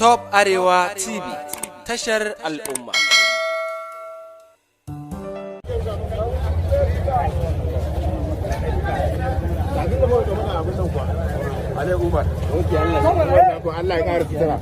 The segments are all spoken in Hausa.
Top Arewa TV, tashar al'umma. Allah ya ƙara sutura.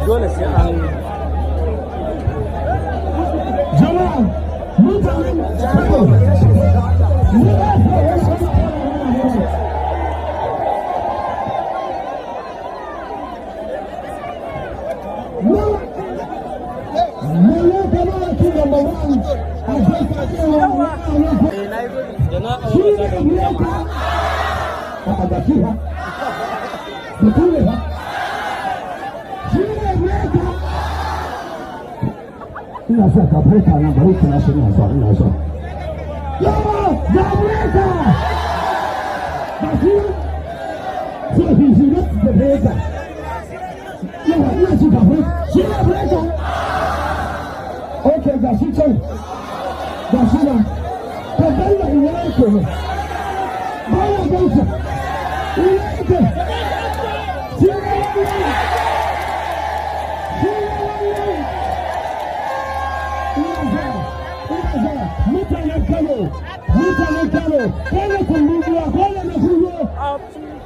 Dole sai an jama'a mutanen Kano ina sa ka breaka nan bari kana shi ina so yawa ga breaka ba shi sai shi ne da breaka yawa ina shi ka breaka shi ne breaka okay ga shi can ga shi nan ka bayyana ina yake ne bayan gaisa ina yake shi ne mutanen Kano, kone kunduwa, kone na fuyo.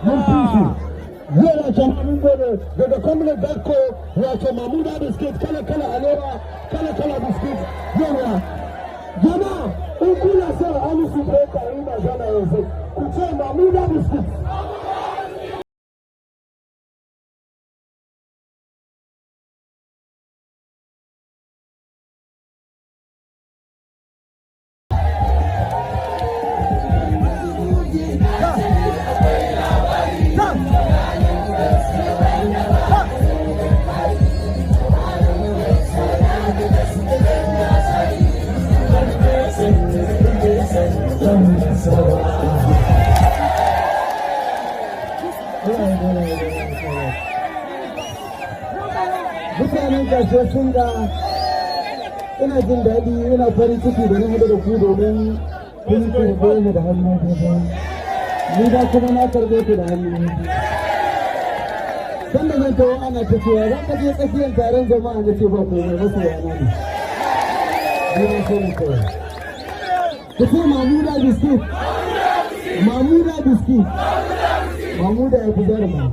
Mun fi yana can abin gode daga kwamnan Dakko, wato Mamuda biskit, kala-kala alewa, kala-kala biskit, yawa. Jama'a, in kuna son hamisu breaka yi magana yanzu, ku ce Mamuda biskit. Mutanen ƙarshe sun ga ina jin daɗi ina farin ciki da na haɗu da ku domin kun karɓe ni da hannu biyu. Ni da kuma na karɓe ku da hannu biyu. Sanda zan tawo ana ta cewa za ka je tsakiyar taron jama'a na ce ba komai masu yana ne. Ni na so mu kawai. Ku ce Mamuda biskit. Mamuda biskit. Mamuda ya fi zarma.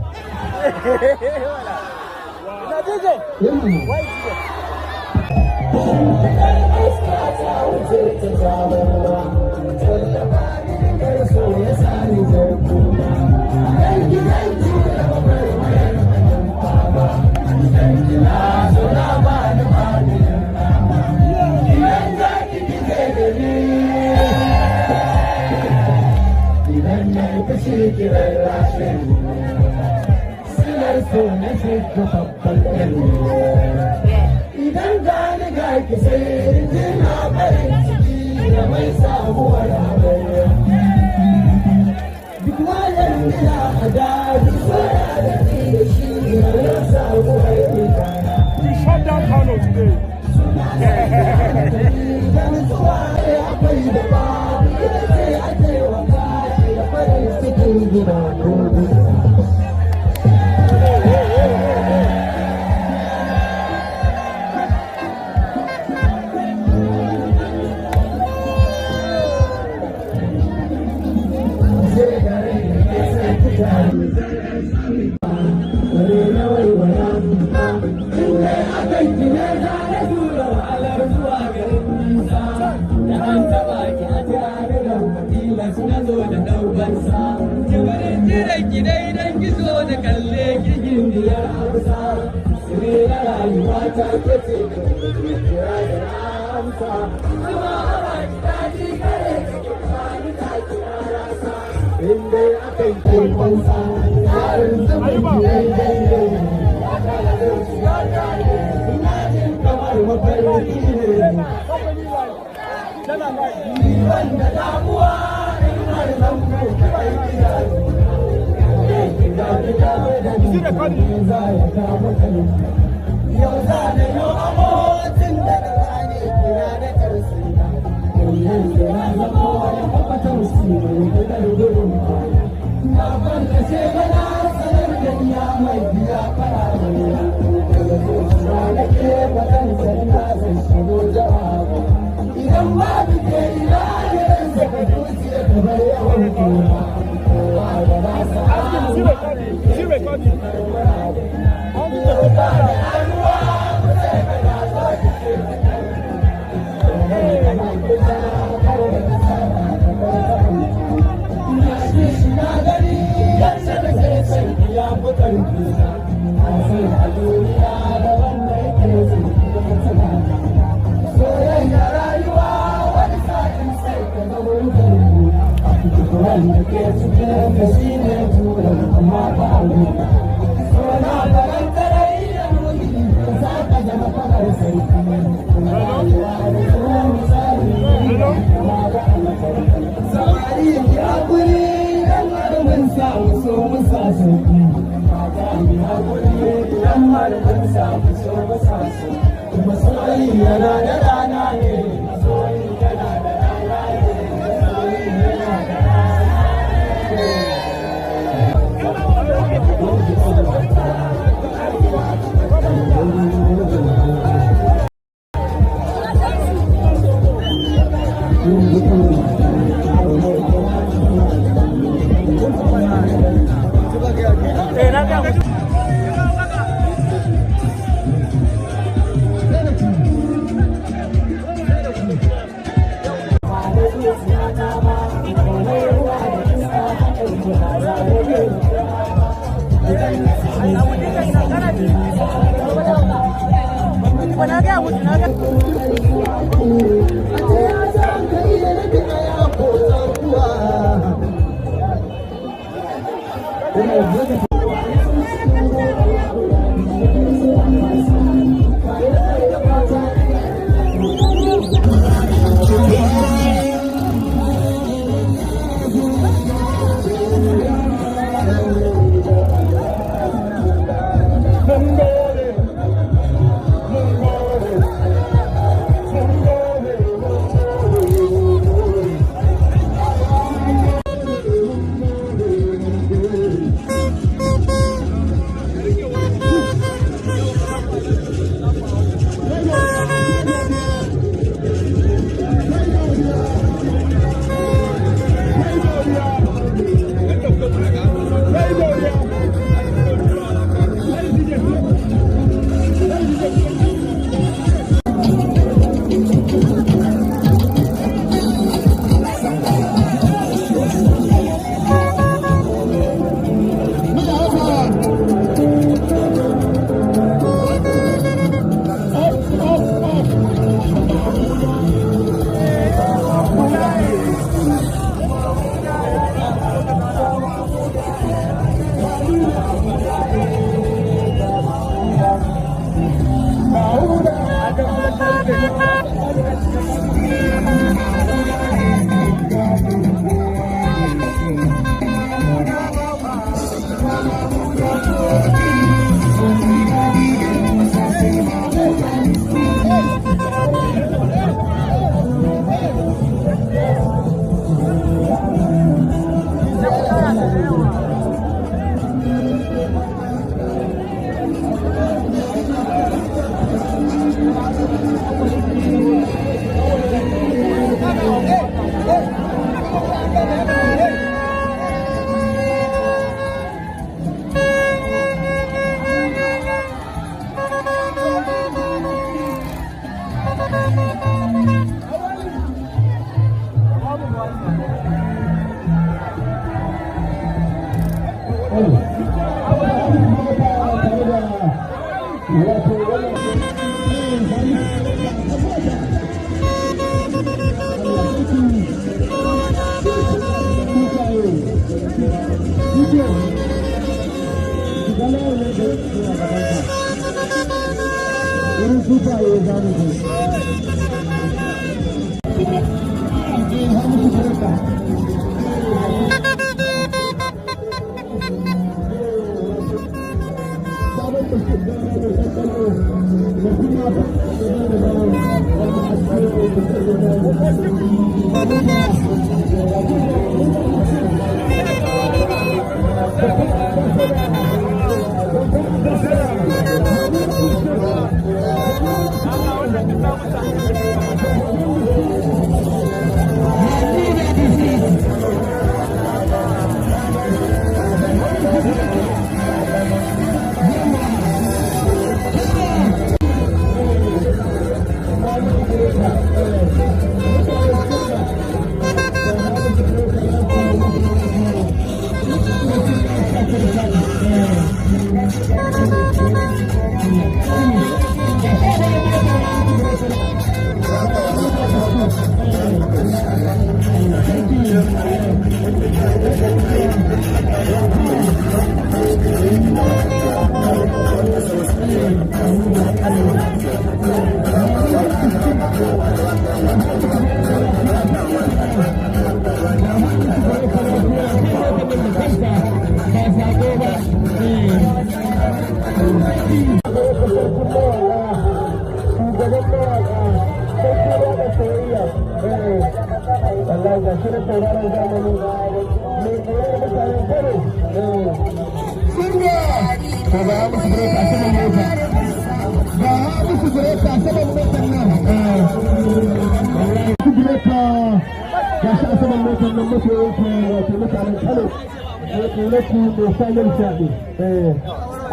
Idan gani ga ki sai jina farin ciki da mai samuwar amarya. Duk wayan gida a daji soya da ke da shi da ya samuwar ikana. We shut down Kano today. Idan zuwa ya bai da ba, ita ce ake wa kashi da farin cikin gida gobe.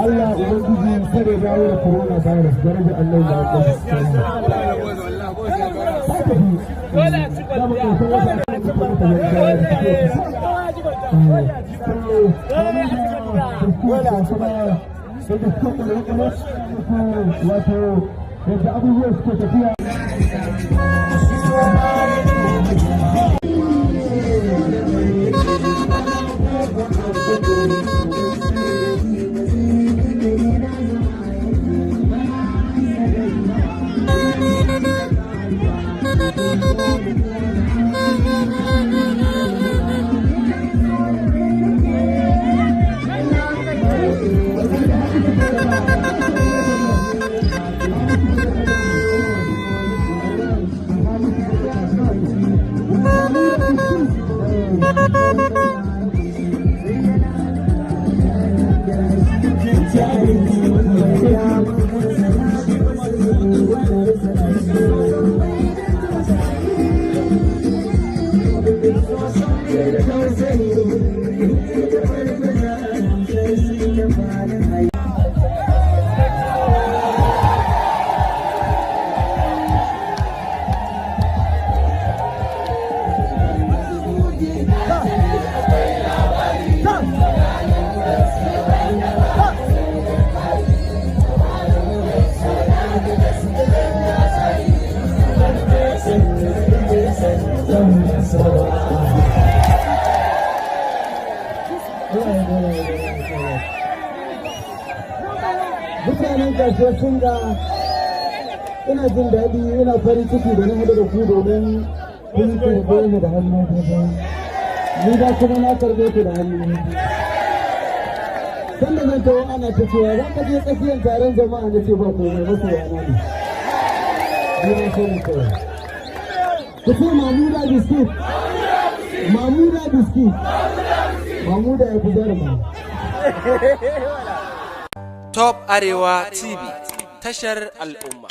Allah ubangiji kare dawo da corona virus daraja Allah mutanen ƙarshe sun ga ina jin daɗi ina farin ciki da na haɗu da ku domin kun karɓe ni da hannu ta ni da kuma na karɓe ku da hannu sanda nan tawo ana ta cewa za ka je tsakiyar taron jama'a na ce ba komai masu yana ne ni na so mu kawai ku ce mamuda biskit mamuda biskit mamuda ya fi jaruma. Top Arewa TV, tashar al'umma.